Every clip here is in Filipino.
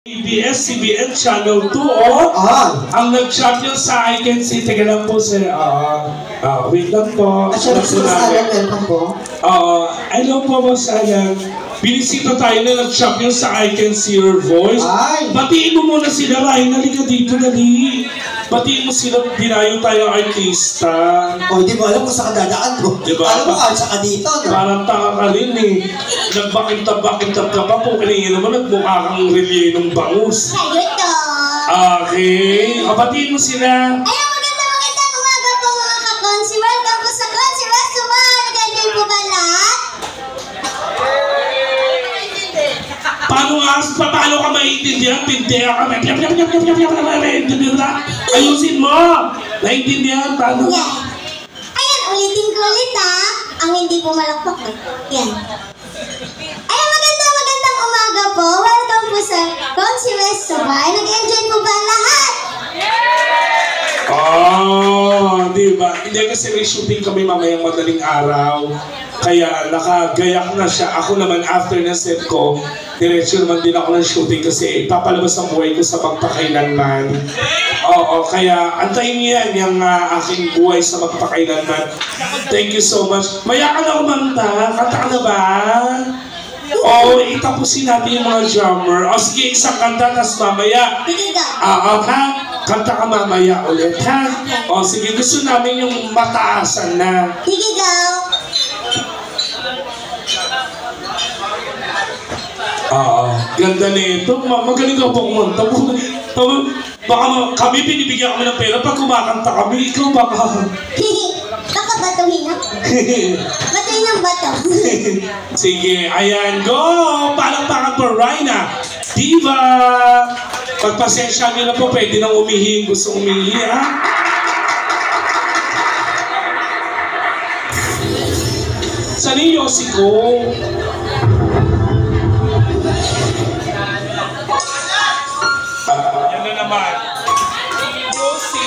ABS-CBN Channel 2, ang nag-champion sa I Can See. Teka lang po, sir. Wait lang po. Welcome po. Hello po, Boss Alan. Binisita tayo na nag-champion sa I Can See Your Voice. Batiin mo muna sila, Ryan. Halika dito, dali. Batiin mo sila, dinayo tayo artista. Hindi mo alam kung saan dadaan ko. Diba? Alam mo saka dito, no? Parang taka ka rin eh. Nagbakintab-bakintab ka pa po. Kanina naman nagmukha kang relye ng bangus. Kayo to! Okay. Batiin mo sila. Ay, magandang umaga po mga ka-Konsi. Welcome po sa Konsi Restaurant. Nag-enjoy po ba lahat? Paano ka maintindihan? Pintihan ka. Ayusin mo! Naintindihan? Paano? Yan. Ayan, ulitin ko ulit ha. Ang hindi po malakpak. Yan. Ayan, magandang umaga po. Welcome po sa Konsi Restaurant. Nag-enjoy po ba lahat? Diba? Hindi kasi may shooting kami mamayang madaling araw. Kaya nakagayak na siya. Ako naman after na set ko, diretso naman din ako ng shooting kasi papalabas ang buhay ko sa magpakailanman. Kaya antayin niyo yan, yung aking buhay sa magpakailanman. Thank you so much. Maya ka na kumanta. Kanta ka na ba? Itapusin natin yung mga drummer. Sige, isang kanta, tas mamaya. Kanta ka mamaya ulit, ha? Sige, gusto namin yung mataasan na. Sige, go! Ganda nito. Magaling ka po kumanta. Baka kami binibigyan kami ng pera pag kumakanta kami. Ikaw baka... Baka batuhin ako. Batuhin ng bato. Sige, ayan. Go! Palakpakan po, Rhina. Diva! Pagpasensya nyo na po, pwede nang umihi. Gusto umihi, ha? Saan yung Yossi ko? Yan na naman. Yossi!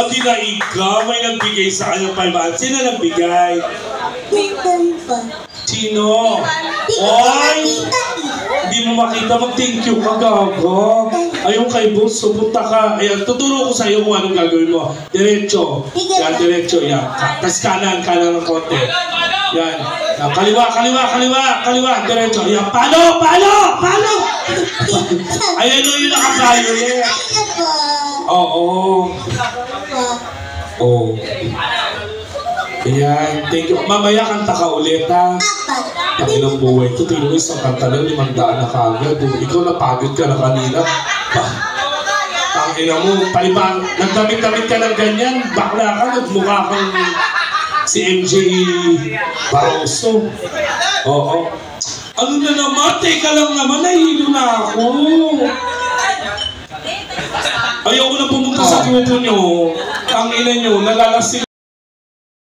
dinaiga, may nagbigay sa kanya 500. Sino nagbigay? Tintan pa. Sino? Di ko Oy! nakita Hindi mo makita, mag-thank you ka, gago. Ayun kay Bunso, punta ka. Ayan, tuturo ko sa iyo kung anong gagawin mo. Diretso. Yan, diretso. Yan. Tapos kanan ng konti. Yan. Yan. Kaliwa. Diretso. Yan. Palo! Ayan yung naka-violet. Ay na po. Oo. Oh. Ayan. Thank you. Mamaya kanta ka ulit, ha? Apat. Ang ilang buhay ko, tingnan mo isang kanta lang, 500 na kagad. Ikaw napagod ka na kanina. Ang ina mo, palibang, nagdamit-damit ka ng ganyan, bakla ka, nagmukha kang si MJ Barroso. Oo. Ano na naman? Teka lang naman, nahihilo na ako. Ayoko na pumunta sa grupo nyo. Ang ina nyo, nalalasing